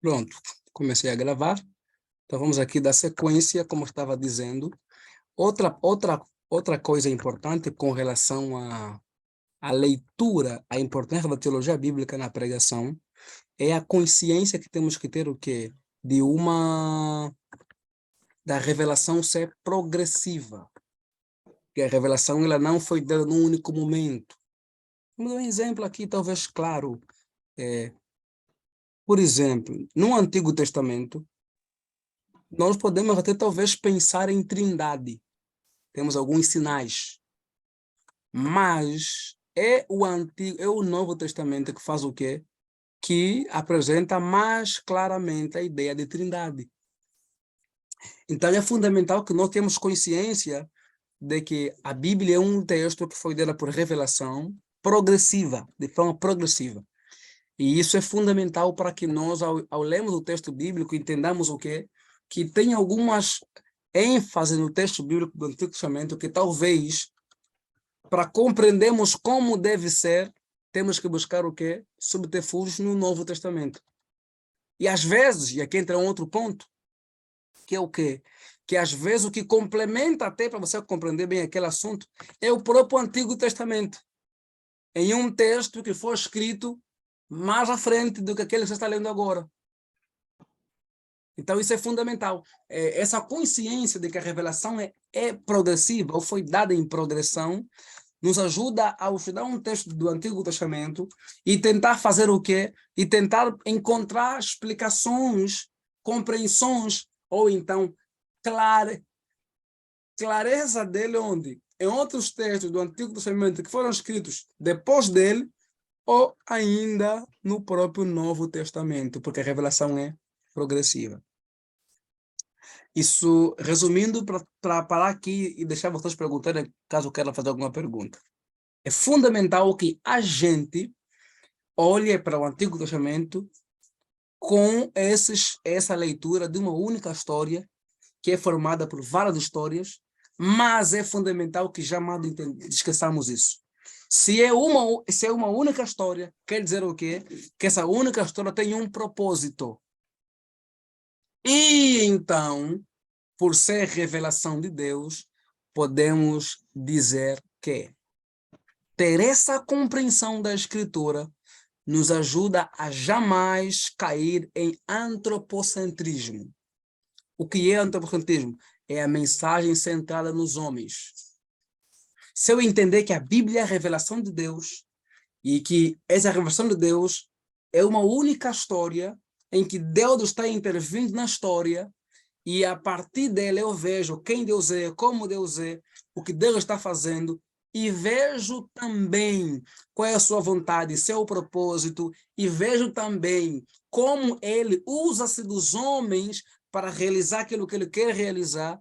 Pronto, comecei a gravar. Então vamos aqui dar sequência, como eu estava dizendo. Outra coisa importante com relação à leitura, a importância da teologia bíblica na pregação, é a consciência que temos que ter o quê? Da revelação ser progressiva. Que a revelação ela não foi dada num único momento. Vamos dar um exemplo aqui, talvez claro. Por exemplo, no Antigo Testamento, nós podemos até talvez pensar em trindade. Temos alguns sinais. Mas é o Novo Testamento que faz o quê? Que apresenta mais claramente a ideia de trindade. Então é fundamental que nós tenhamos consciência de que a Bíblia é um texto que foi dado por revelação progressiva, de forma progressiva. E isso é fundamental para que nós, ao lermos o texto bíblico, entendamos o quê? Que tem algumas ênfases no texto bíblico do Antigo Testamento que talvez, para compreendermos como deve ser, temos que buscar o quê? Subterfúgios no Novo Testamento. E às vezes, e aqui entra um outro ponto, que é o quê? Que às vezes o que complementa até para você compreender bem aquele assunto é o próprio Antigo Testamento. Em um texto que foi escrito mais à frente do que aquele que você está lendo agora. Então isso é fundamental. Essa consciência de que a revelação é progressiva, ou foi dada em progressão, nos ajuda a estudar um texto do Antigo Testamento e tentar fazer o quê? E tentar encontrar explicações, compreensões, ou então clareza dele onde? Em outros textos do Antigo Testamento que foram escritos depois dele, ou ainda no próprio Novo Testamento, porque a revelação é progressiva. Isso, resumindo, para parar aqui e deixar vocês perguntarem, caso queiram fazer alguma pergunta. É fundamental que a gente olhe para o Antigo Testamento com essa leitura de uma única história, que é formada por várias histórias, mas é fundamental que jamais esqueçamos isso. Se é uma única história, quer dizer o quê? Que essa única história tem um propósito. E então, por ser revelação de Deus, podemos dizer que ter essa compreensão da Escritura nos ajuda a jamais cair em antropocentrismo. O que é antropocentrismo? É a mensagem centrada nos homens. Se eu entender que a Bíblia é a revelação de Deus e que essa revelação de Deus é uma única história em que Deus está intervindo na história e a partir dela eu vejo quem Deus é, como Deus é, o que Deus está fazendo e vejo também qual é a sua vontade, seu propósito e vejo também como ele usa-se dos homens para realizar aquilo que ele quer realizar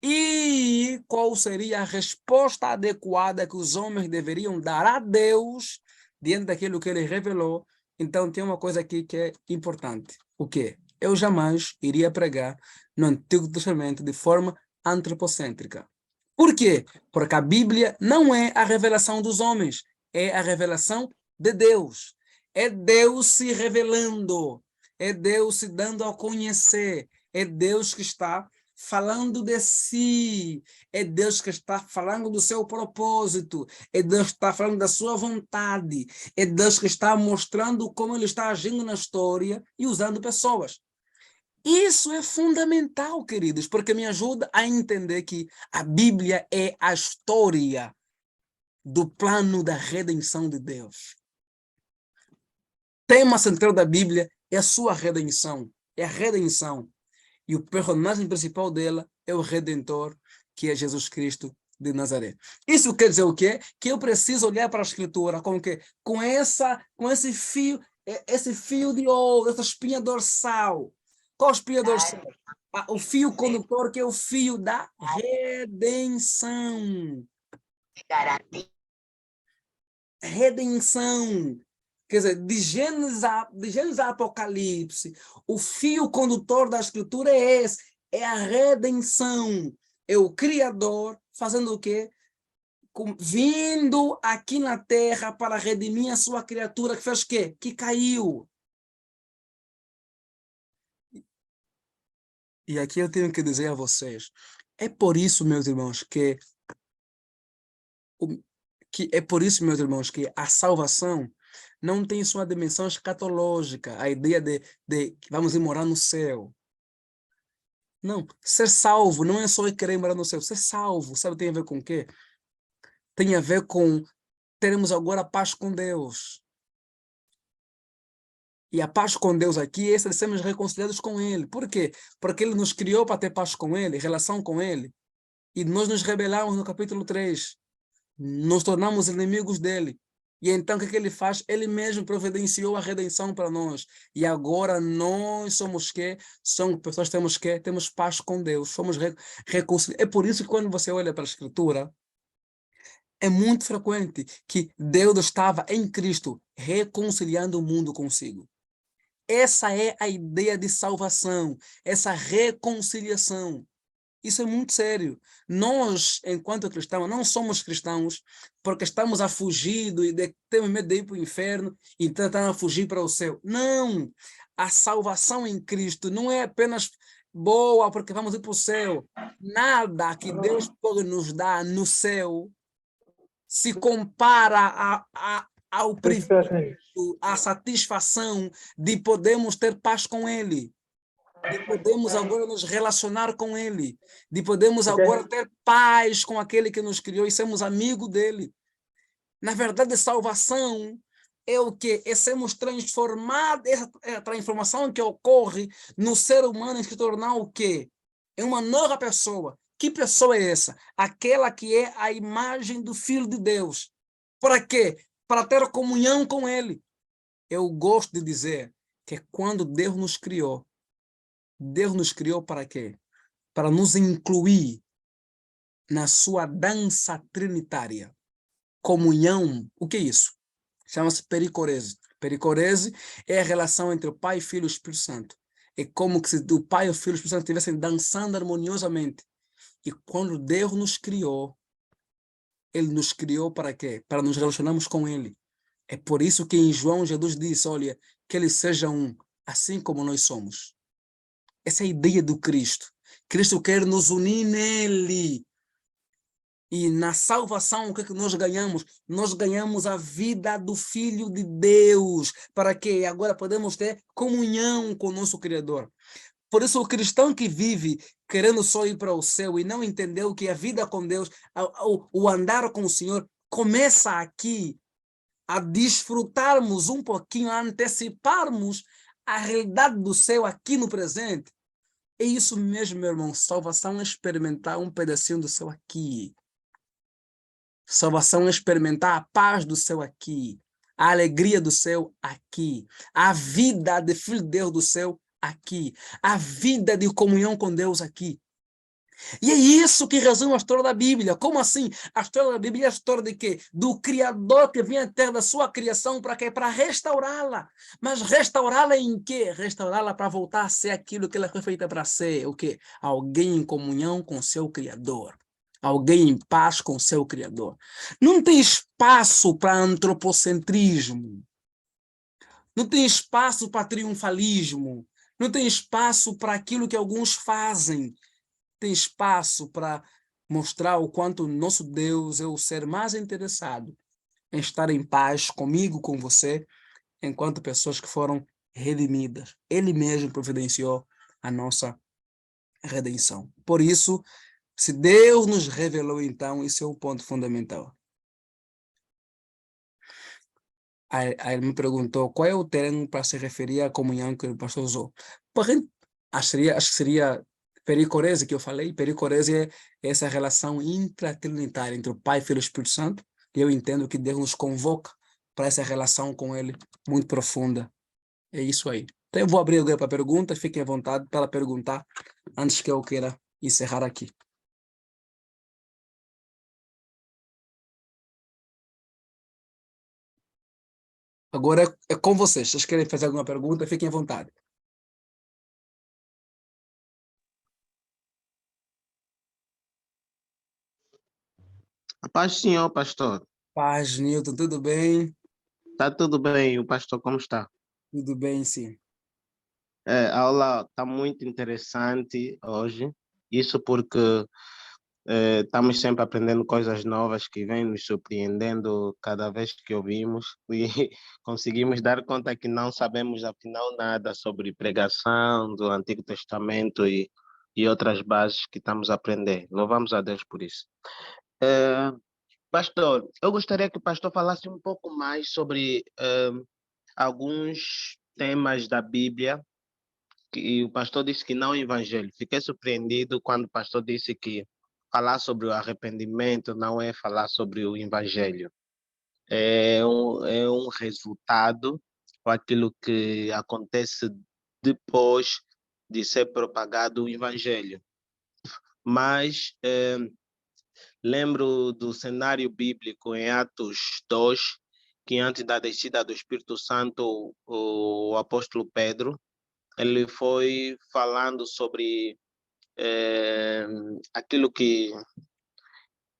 e qual seria a resposta adequada que os homens deveriam dar a Deus diante daquilo que ele revelou. Então tem uma coisa aqui que é importante. O quê? Eu jamais iria pregar no Antigo Testamento de forma antropocêntrica. Por quê? Porque a Bíblia não é a revelação dos homens, é a revelação de Deus. É Deus se revelando, é Deus se dando a conhecer, é Deus que está falando de si, é Deus que está falando do seu propósito, é Deus que está falando da sua vontade, é Deus que está mostrando como ele está agindo na história e usando pessoas. Isso é fundamental, queridos, porque me ajuda a entender que a Bíblia é a história do plano da redenção de Deus. O tema central da Bíblia é a sua redenção, é a redenção. E o personagem principal dela é o Redentor, que é Jesus Cristo de Nazaré. Isso quer dizer o quê? Que eu preciso olhar para a Escritura com que com esse fio de ouro, essa espinha dorsal. Qual a espinha dorsal? O fio condutor, que é o fio da redenção. Redenção. Quer dizer, de Gênesis a Apocalipse, o fio condutor da Escritura é esse, é a redenção. É o Criador fazendo o quê? Vindo aqui na Terra para redimir a sua criatura que fez o quê? Que caiu. E aqui eu tenho que dizer a vocês, é por isso, meus irmãos, que a salvação não tem sua dimensão escatológica, a ideia de que vamos ir morar no céu. Não, ser salvo não é só querer morar no céu. Ser salvo, sabe, tem a ver com o quê? Tem a ver com termos agora paz com Deus. E a paz com Deus aqui é de sermos reconciliados com Ele. Por quê? Porque Ele nos criou para ter paz com Ele, relação com Ele. E nós nos rebelamos no capítulo 3. Nos tornamos inimigos dele. E então o que Ele faz? Ele mesmo providenciou a redenção para nós. E agora nós somos quê? Somos pessoas que temos quê? Temos paz com Deus. Somos reconciliados. É por isso que quando você olha para a Escritura, é muito frequente que Deus estava em Cristo reconciliando o mundo consigo. Essa é a ideia de salvação, essa reconciliação. Isso é muito sério. Nós, enquanto cristãos, não somos cristãos porque estamos a fugir, temos medo de ir para o inferno e tentamos a fugir para o céu. Não! A salvação em Cristo não é apenas boa porque vamos ir para o céu. Nada que Deus pode nos dar no céu se compara ao privilégio, à satisfação de podermos ter paz com Ele, de podermos agora nos relacionar com Ele, de podermos agora ter paz com aquele que nos criou e sermos amigos dele. Na verdade, salvação é o que? É sermos transformados, essa é a transformação que ocorre no ser humano em se tornar o quê? É uma nova pessoa. Que pessoa é essa? Aquela que é a imagem do Filho de Deus. Para quê? Para ter comunhão com Ele. Eu gosto de dizer que quando Deus nos criou para quê? Para nos incluir na sua dança trinitária. Comunhão, o que é isso? Chama-se pericorese. Pericorese é a relação entre o Pai, Filho e o Espírito Santo. É como se o Pai e o Filho e o Espírito Santo estivessem dançando harmoniosamente. E quando Deus nos criou, Ele nos criou para quê? Para nos relacionarmos com Ele. É por isso que em João Jesus disse, olha, que Ele seja um, assim como nós somos. Essa é a ideia do Cristo. Cristo quer nos unir nele. E na salvação, o que é que nós ganhamos? Nós ganhamos a vida do Filho de Deus, para que agora podemos ter comunhão com o nosso Criador. Por isso, o cristão que vive querendo só ir para o céu e não entendeu que a vida com Deus, o andar com o Senhor, começa aqui a desfrutarmos um pouquinho, a anteciparmos a realidade do céu aqui no presente. É isso mesmo, meu irmão. Salvação é experimentar um pedacinho do céu aqui. Salvação é experimentar a paz do céu aqui, a alegria do céu aqui, a vida de filho de Deus do céu aqui, a vida de comunhão com Deus aqui. E é isso que resume a história da Bíblia. Como assim? A história da Bíblia é a história de quê? Do Criador que vinha à terra da sua criação para quê? Para restaurá-la. Mas restaurá-la em quê? Restaurá-la para voltar a ser aquilo que ela foi feita para ser. O quê? Alguém em comunhão com seu Criador. Alguém em paz com seu Criador. Não tem espaço para antropocentrismo. Não tem espaço para triunfalismo. Não tem espaço para aquilo que alguns fazem. Tem espaço para mostrar o quanto nosso Deus é o ser mais interessado em estar em paz comigo, com você, enquanto pessoas que foram redimidas. Ele mesmo providenciou a nossa redenção. Por isso, se Deus nos revelou, então, isso é um ponto fundamental. Aí ele me perguntou qual é o termo para se referir à comunhão que o pastor usou. Porém, acho que seria pericorese que eu falei. Pericorese é essa relação intratrinitária entre o Pai, Filho e Espírito Santo. E eu entendo que Deus nos convoca para essa relação com Ele muito profunda. É isso aí. Então eu vou abrir agora para perguntas. Fiquem à vontade para perguntar antes que eu queira encerrar aqui. Agora é com vocês. Se vocês querem fazer alguma pergunta, fiquem à vontade. A paz, senhor, pastor. Paz, Newton, tudo bem? Tá tudo bem, o pastor como está? Tudo bem, sim. A aula está muito interessante hoje. Isso porque estamos sempre aprendendo coisas novas que vêm nos surpreendendo cada vez que ouvimos e conseguimos dar conta que não sabemos afinal nada sobre pregação do Antigo Testamento e outras bases que estamos a aprender. Louvamos a Deus por isso. Pastor, eu gostaria que o pastor falasse um pouco mais sobre alguns temas da Bíblia que o pastor disse que não é o evangelho. Fiquei surpreendido quando o pastor disse que falar sobre o arrependimento não é falar sobre o evangelho. É um resultado, ou aquilo que acontece depois de ser propagado o evangelho. Mas lembro do cenário bíblico em Atos 2, que antes da descida do Espírito Santo, o apóstolo Pedro, ele foi falando sobre aquilo que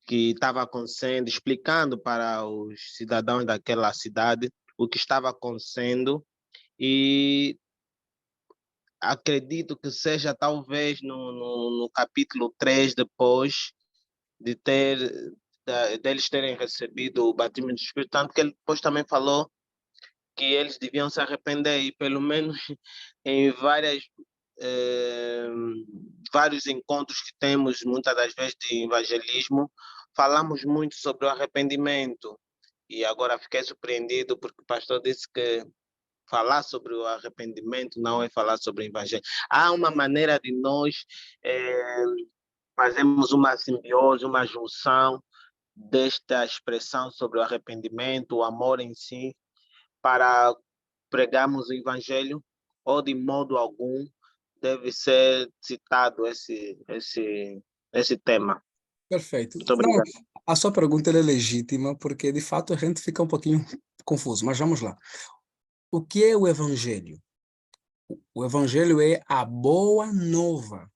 estava acontecendo, explicando para os cidadãos daquela cidade o que estava acontecendo, e acredito que seja talvez no capítulo 3, depois de deles terem recebido o batismo do Espírito Santo, que ele depois também falou que eles deviam se arrepender, e pelo menos em vários encontros que temos, muitas das vezes de evangelismo, falamos muito sobre o arrependimento. E agora fiquei surpreendido porque o pastor disse que falar sobre o arrependimento não é falar sobre o evangelho. Há uma maneira de nós fazermos uma simbiose, uma junção desta expressão sobre o arrependimento, o amor em si, para pregarmos o evangelho, ou de modo algum deve ser citado esse tema. Perfeito. Muito Não, obrigado. a sua pergunta ela é legítima, porque de fato a gente fica um pouquinho confuso, mas vamos lá. O que é o evangelho? O evangelho é a boa nova,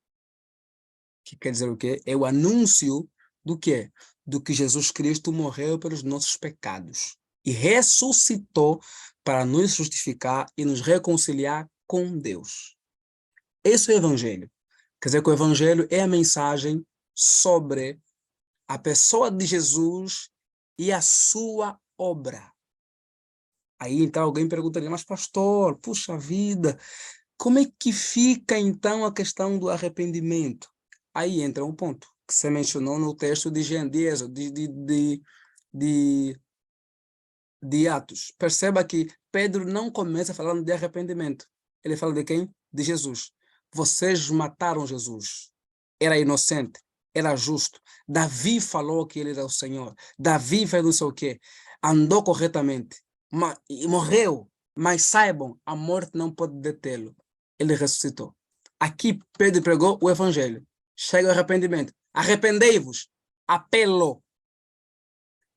que quer dizer o quê? É o anúncio do quê? Do que Jesus Cristo morreu pelos nossos pecados e ressuscitou para nos justificar e nos reconciliar com Deus. Esse é o evangelho. Quer dizer que o evangelho é a mensagem sobre a pessoa de Jesus e a sua obra. Aí então alguém perguntaria, mas pastor, puxa vida, como é que fica então a questão do arrependimento? Aí entra um ponto que você mencionou no texto de Êxodo, de, de Atos. Perceba que Pedro não começa falando de arrependimento. Ele fala de quem? De Jesus. Vocês mataram Jesus. Era inocente, era justo. Davi falou que ele era o Senhor. Davi fez não sei o quê. Andou corretamente. E morreu. Mas saibam, a morte não pode detê-lo. Ele ressuscitou. Aqui Pedro pregou o evangelho. Chega o arrependimento. Arrependei-vos. Apelo.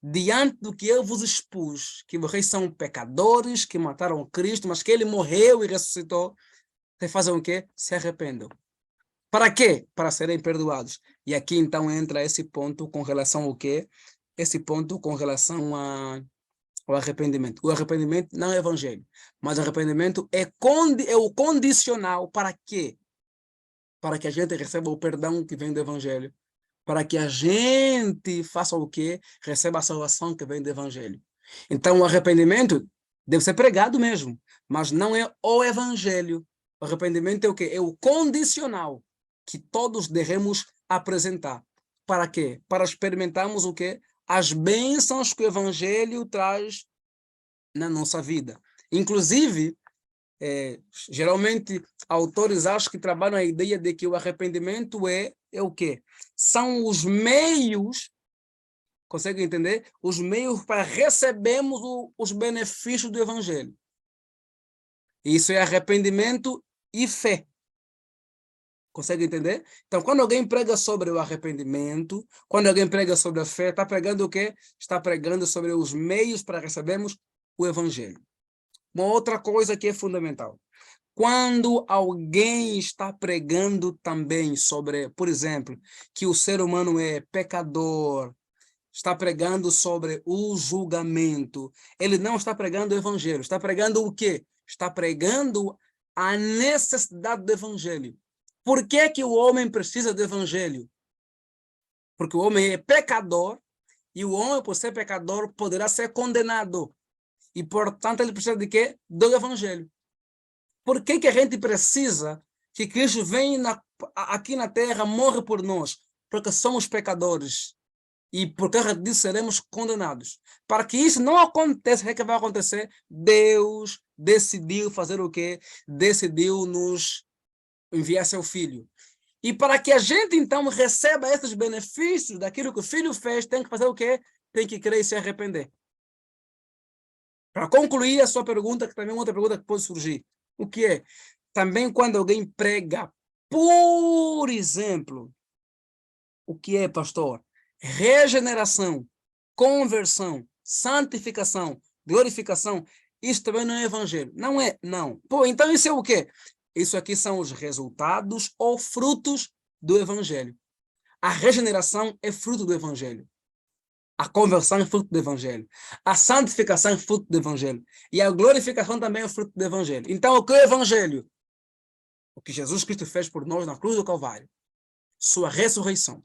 Diante do que eu vos expus, que vocês são pecadores, que mataram Cristo, mas que ele morreu e ressuscitou, vocês fazem o quê? Se arrependam. Para quê? Para serem perdoados. E aqui então entra esse ponto com relação ao quê? Esse ponto com relação ao arrependimento. O arrependimento não é evangelho, mas o arrependimento é o condicional para quê? Para que a gente receba o perdão que vem do evangelho. Para que a gente faça o quê? Receba a salvação que vem do evangelho. Então o arrependimento deve ser pregado mesmo, mas não é o evangelho. O arrependimento é o quê? É o condicional que todos devemos apresentar. Para quê? Para experimentarmos o quê? As bênçãos que o evangelho traz na nossa vida. Inclusive, geralmente, autores acham que trabalham a ideia de que o arrependimento é o quê? São os meios, consegue entender? Os meios para recebermos os benefícios do evangelho. Isso é arrependimento e fé. Consegue entender? Então, quando alguém prega sobre o arrependimento, quando alguém prega sobre a fé, está pregando o quê? Está pregando sobre os meios para recebermos o evangelho. Uma outra coisa que é fundamental. Quando alguém está pregando também sobre, por exemplo, que o ser humano é pecador, está pregando sobre o julgamento, ele não está pregando o evangelho, está pregando o quê? Está pregando a necessidade do evangelho. Por que que o homem precisa do evangelho? Porque o homem é pecador e o homem, por ser pecador, poderá ser condenado. E, portanto, ele precisa de quê? Do evangelho. Por que que a gente precisa que Cristo venha aqui na terra, morre por nós? Porque somos pecadores. E por causa disso seremos condenados. Para que isso não aconteça, o que vai acontecer? Deus decidiu fazer o quê? Decidiu nos enviar seu Filho. E para que a gente, então, receba esses benefícios daquilo que o Filho fez, tem que fazer o quê? Tem que crer e se arrepender. Para concluir a sua pergunta, que também é outra pergunta que pode surgir. O que é? Também quando alguém prega, por exemplo, o que é, pastor? Regeneração, conversão, santificação, glorificação, isso também não é evangelho. Não é, não. Pô, então isso é o quê? Isso aqui são os resultados ou frutos do evangelho. A regeneração é fruto do evangelho. A conversão é fruto do evangelho. A santificação é fruto do evangelho. E a glorificação também é fruto do evangelho. Então, o que é o evangelho? O que Jesus Cristo fez por nós na cruz do Calvário. Sua ressurreição.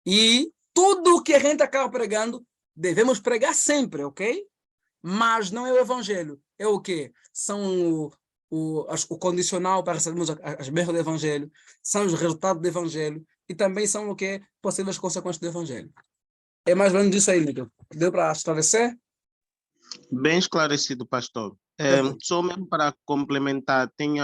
E tudo o que a gente acaba pregando, devemos pregar sempre, ok? Mas não é o evangelho. É o quê? São o condicional para recebermos as bênçãos do evangelho, são os resultados do evangelho e também são o quê? Possíveis consequências do evangelho. É mais ou menos isso aí, Nico. Deu para esclarecer? Bem esclarecido, pastor. Perfeito. Só mesmo para complementar, tem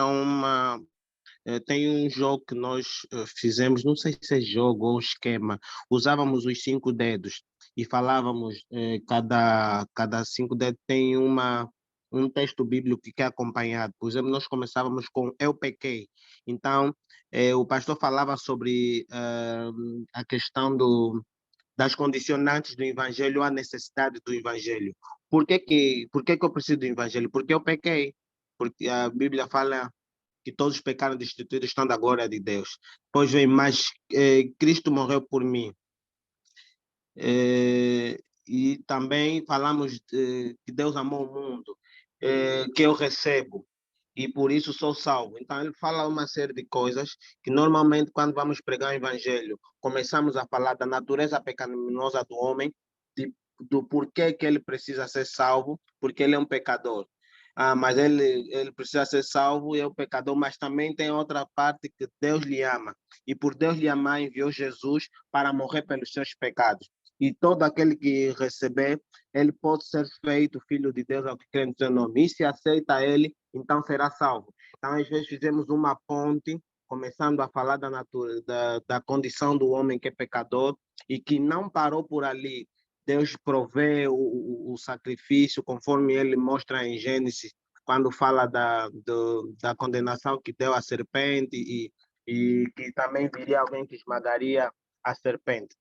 um jogo que nós fizemos, não sei se é jogo ou esquema, usávamos os 5 dedos e falávamos, cada 5 dedos tem um texto bíblico que é acompanhado. Por exemplo, nós começávamos com eu pequei. Então, o pastor falava sobre a questão das condicionantes do evangelho, a necessidade do evangelho. Por que que eu preciso do evangelho? Porque eu pequei. Porque a Bíblia fala que todos os pecados destituídos estão da glória de Deus. Pois vem, mas Cristo morreu por mim. E também falamos que Deus amou o mundo, que eu recebo, e por isso sou salvo. Então, ele fala uma série de coisas que, normalmente, quando vamos pregar o Evangelho, começamos a falar da natureza pecaminosa do homem, do porquê que ele precisa ser salvo, porque ele é um pecador. Mas ele precisa ser salvo e é um pecador, mas também tem outra parte que Deus lhe ama. E por Deus lhe amar, enviou Jesus para morrer pelos seus pecados. E todo aquele que receber, ele pode ser feito filho de Deus ao que crê no seu nome. E se aceita ele, então será salvo. Então, às vezes, fizemos uma ponte, começando a falar da condição do homem que é pecador e que não parou por ali. Deus provê o sacrifício, conforme ele mostra em Gênesis, quando fala da condenação que deu à serpente e que também viria alguém que esmagaria a serpente.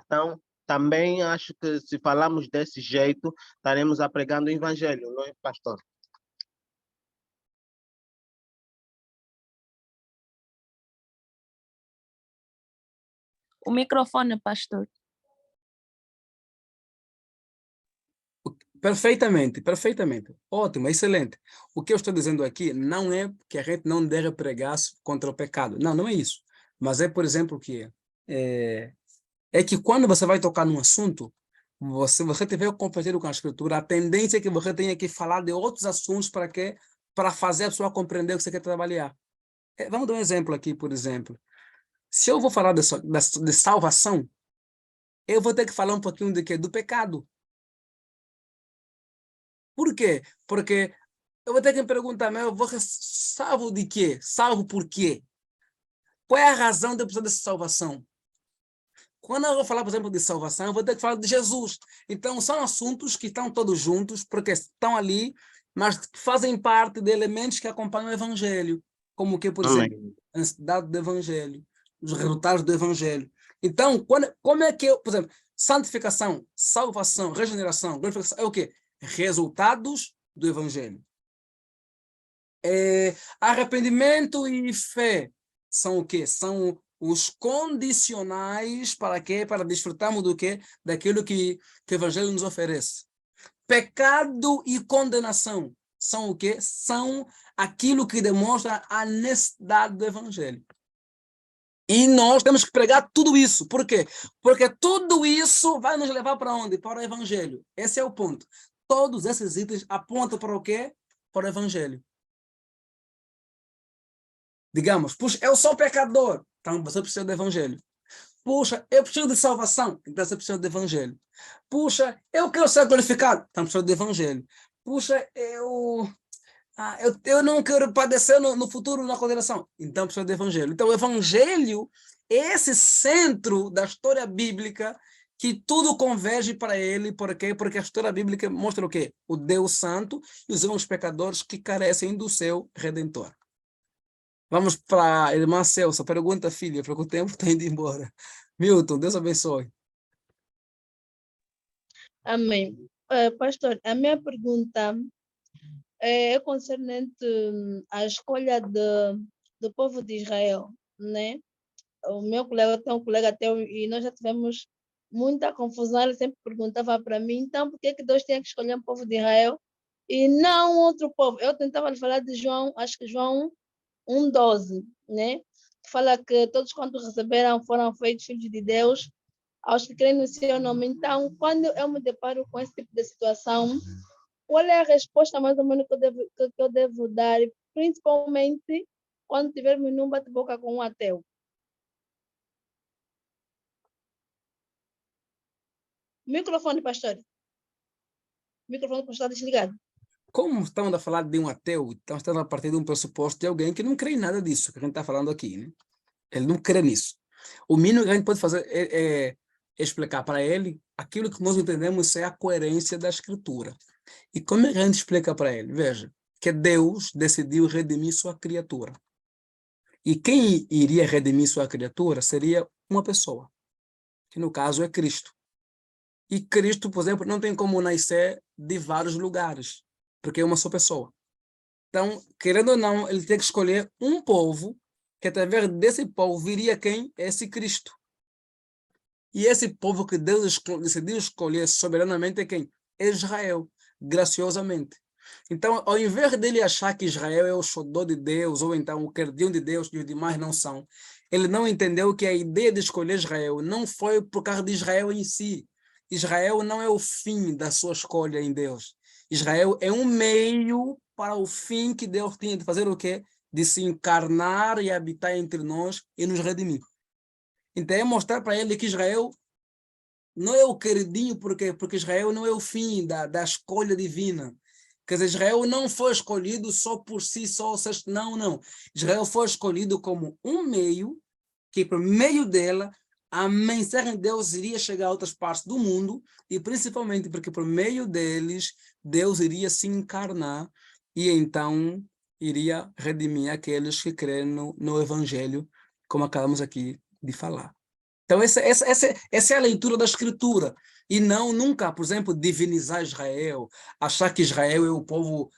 Então, também acho que se falarmos desse jeito, estaremos pregando o evangelho, não é, pastor? O microfone, pastor. Perfeitamente, perfeitamente. Ótimo, excelente. O que eu estou dizendo aqui não é que a gente não deve pregar contra o pecado. Não, não é isso. Mas é, por exemplo, que é que quando você vai tocar num assunto, você tiver comprometido com a escritura, a tendência é que você tenha que falar de outros assuntos para quê? Para fazer a pessoa compreender o que você quer trabalhar. Vamos dar um exemplo aqui, por exemplo. Se eu vou falar de salvação, eu vou ter que falar um pouquinho de quê? Do pecado. Por quê? Porque eu vou ter que me perguntar, mas eu vou ser salvo de quê? Salvo por quê? Qual é a razão de eu precisar dessa salvação? Quando eu vou falar, por exemplo, de salvação, eu vou ter que falar de Jesus. Então, são assuntos que estão todos juntos, porque estão ali, mas que fazem parte de elementos que acompanham o Evangelho. Como o que, por exemplo, Amém. a necessidade do Evangelho, os resultados do Evangelho. Então, como é que eu, por exemplo, santificação, salvação, regeneração, glorificação, é o quê? Resultados do Evangelho. Arrependimento e fé são o quê? São os condicionais para quê? Para desfrutarmos do quê? Daquilo que o Evangelho nos oferece. Pecado e condenação são o quê? São aquilo que demonstra a necessidade do evangelho. E nós temos que pregar tudo isso. Por quê? Porque tudo isso vai nos levar para onde? Para o evangelho. Esse é o ponto. Todos esses itens apontam para o quê? Para o evangelho. Digamos, puxa, eu sou pecador, então você precisa do evangelho. Puxa, eu preciso de salvação, então você precisa do evangelho. Puxa, eu quero ser glorificado, então precisa do evangelho. Puxa, eu não quero padecer no futuro na condenação, então precisa do evangelho. Então o evangelho é esse centro da história bíblica que tudo converge para ele. Por quê? Porque a história bíblica mostra o quê? O Deus Santo e os irmãos pecadores que carecem do seu Redentor. Vamos para a irmã Celso. Pergunta, filha, porque o tempo está indo embora. Milton, Deus abençoe. Amém. Pastor, a minha pergunta é concernente à escolha do povo de Israel, né? O meu colega tem um colega ateu e nós já tivemos muita confusão. Ele sempre perguntava para mim, então, por que Deus tinha que escolher o povo de Israel e não outro povo? Eu tentava lhe falar de João, acho que João 1,12, né? Que fala que todos quantos receberam foram feitos filhos de Deus, aos que creem no seu nome. Então, quando eu me deparo com esse tipo de situação, qual é a resposta mais ou menos que eu devo dar, principalmente quando tivermos num bate-boca com um ateu? Microfone, pastor. Microfone, pastor, desligado. Como estamos a falar de um ateu, então estamos a partir de um pressuposto de alguém que não crê em nada disso que a gente está falando aqui, né? Ele não crê nisso. O mínimo que a gente pode fazer é explicar para ele aquilo que nós entendemos ser a coerência da Escritura. E como é que a gente explica para ele? Veja, que Deus decidiu redimir sua criatura. E quem iria redimir sua criatura seria uma pessoa, que no caso é Cristo. E Cristo, por exemplo, não tem como nascer de vários lugares, porque é uma só pessoa. Então, querendo ou não, ele tem que escolher um povo, que através desse povo viria quem? Esse Cristo. E esse povo que Deus decidiu escolher soberanamente é quem? Israel, graciosamente. Então, ao invés dele achar que Israel é o xodó de Deus, ou então o queridinho de Deus e os demais não são, ele não entendeu que a ideia de escolher Israel não foi por causa de Israel em si. Israel não é o fim da sua escolha em Deus. Israel é um meio para o fim que Deus tinha de fazer o quê? De se encarnar e habitar entre nós e nos redimir. Então é mostrar para ele que Israel não é o queridinho, porque Israel não é o fim da escolha divina. Quer dizer, Israel não foi escolhido só por si, não. Israel foi escolhido como um meio, que por meio dela a mensagem de Deus iria chegar a outras partes do mundo, e principalmente porque por meio deles Deus iria se encarnar e então iria redimir aqueles que creem no Evangelho, como acabamos aqui de falar. Então essa é a leitura da Escritura, e não nunca, por exemplo, divinizar Israel, achar que Israel é o povo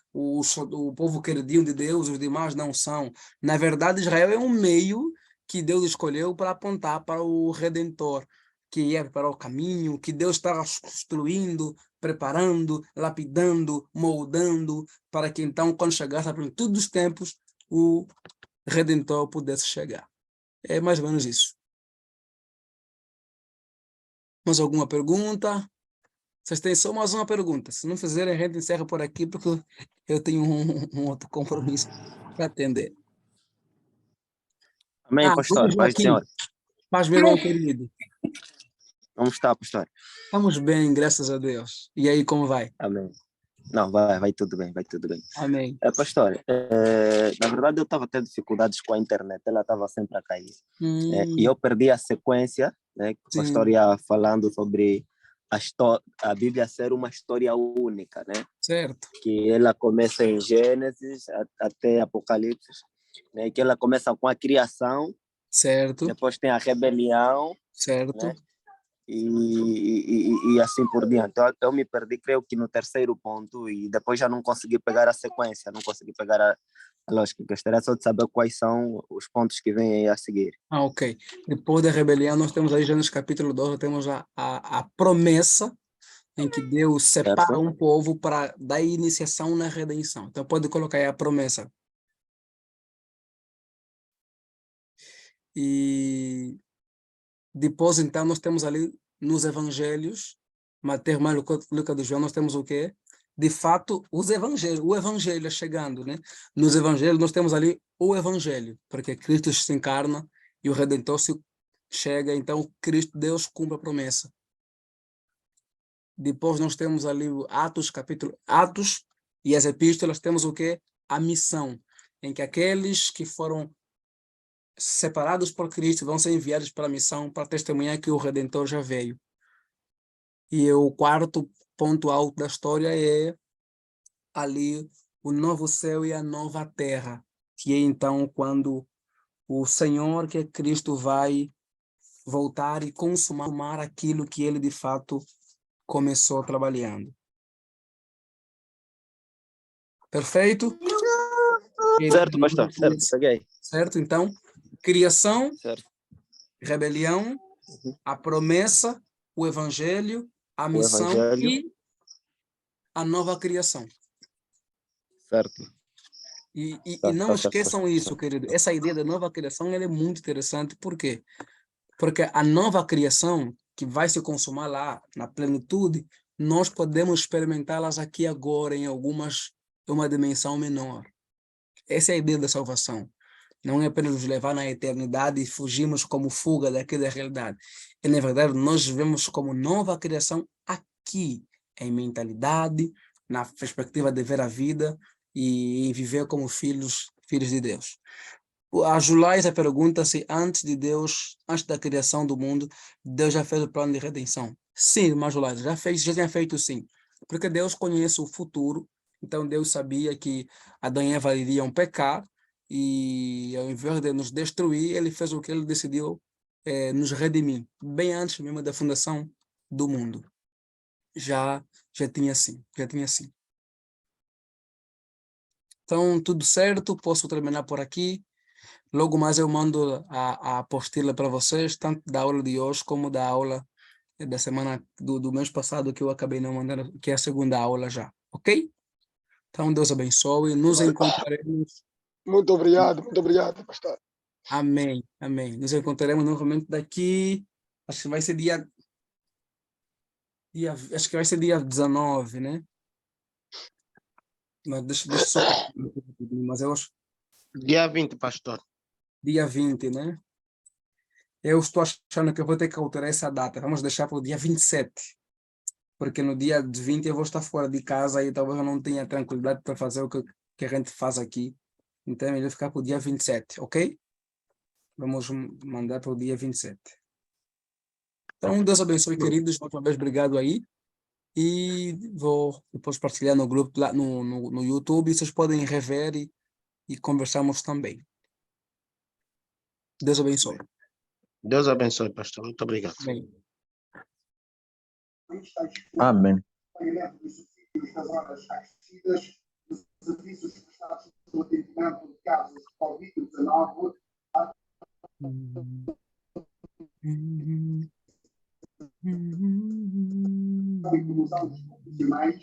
queridinho de Deus, os demais não são. Na verdade, Israel é um meio que Deus escolheu para apontar para o Redentor, que ia preparar o caminho, que Deus estava construindo, preparando, lapidando, moldando, para que então, quando chegasse a plenitude dos tempos, o Redentor pudesse chegar. É mais ou menos isso. Mais alguma pergunta? Vocês têm só mais uma pergunta. Se não fizerem, a gente encerra por aqui, porque eu tenho um outro compromisso para atender. Amém, pastor. Pai do Senhor. Paz, meu irmão querido. Como está, pastor? Estamos bem, graças a Deus. E aí, como vai? Amém. Não, vai tudo bem, vai tudo bem. Amém. Pastor, na verdade eu estava tendo dificuldades com a internet, ela estava sempre a cair. E eu perdi a sequência, né, que o pastor ia falando sobre a Bíblia ser uma história única, né? Certo. Que ela começa em Gênesis até Apocalipse, né? Que ela começa com a criação, certo. Depois tem a rebelião, certo. Né? E assim por diante. Eu me perdi, creio que no terceiro ponto, e depois já não consegui pegar a sequência, não consegui pegar a lógica. Gostaria só de saber quais são os pontos que vêm aí a seguir. Ok. Depois da rebelião, nós temos aí, já no capítulo 2, temos a promessa, em que Deus separa Certo. um povo para dar iniciação na redenção. Então pode colocar aí a promessa. E depois, então, nós temos ali nos evangelhos, Mateus, Marcos, Lucas e João, nós temos o quê? De fato, os evangelhos, o evangelho é chegando, né? Nos evangelhos nós temos ali o evangelho, porque Cristo se encarna e o Redentor se chega, então Cristo, Deus cumpre a promessa. Depois nós temos ali o Atos, capítulo Atos e as epístolas, temos o quê? A missão, em que aqueles que foram separados por Cristo vão ser enviados para a missão para testemunhar que o Redentor já veio. E o quarto ponto alto da história é ali o novo céu e a nova terra, que é então quando o Senhor, que é Cristo, vai voltar e consumar aquilo que ele de fato começou trabalhando. Perfeito? Certo, pastor. Certo, peguei. Certo? Então, criação, Certo. rebelião, a promessa, o evangelho, a O missão evangelho. e a nova criação. Certo. E não esqueçam isso, querido. Essa ideia da nova criação ela é muito interessante. Por quê? Porque a nova criação, que vai se consumar lá na plenitude, nós podemos experimentá-las aqui agora em uma dimensão menor. Essa é a ideia da salvação. Não é apenas nos levar na eternidade e fugimos como fuga daqui da realidade. E, na verdade, nós vivemos como nova criação aqui, em mentalidade, na perspectiva de ver a vida e em viver como filhos de Deus. A Julaisa pergunta se antes de Deus, antes da criação do mundo, Deus já fez o plano de redenção. Sim, mas Julaisa, já tinha feito sim. Porque Deus conhece o futuro, então Deus sabia que Adão e Eva iriam pecar, e ao invés de nos destruir, ele fez o que ele decidiu, nos redimir, bem antes mesmo da fundação do mundo. Já tinha sim. Então, tudo certo, posso terminar por aqui. Logo mais eu mando a apostila para vocês, tanto da aula de hoje como da aula da semana do mês passado, que eu acabei não mandando, que é a segunda aula já, ok? Então, Deus abençoe, nos encontraremos. Muito obrigado, pastor. Amém. Nos encontraremos novamente daqui, acho que vai ser acho que vai ser dia 19, né? Mas deixa eu só, mas eu acho Dia 20, pastor. dia 20, né? Eu estou achando que eu vou ter que alterar essa data. Vamos deixar para o dia 27. Porque no dia 20 eu vou estar fora de casa e talvez eu não tenha tranquilidade para fazer o que a gente faz aqui. Então é melhor ficar para o dia 27, ok? Vamos mandar para o dia 27. Então, Deus abençoe, queridos. Mais uma vez, obrigado aí. E vou depois partilhar no grupo lá no YouTube. Vocês podem rever e conversamos também. Deus abençoe. Deus abençoe, pastor. Muito obrigado. Bem. Amém. Pagamento dos subsídios das horas acrescidas, dos serviços prestados pelo atendimento de casos de Covid-19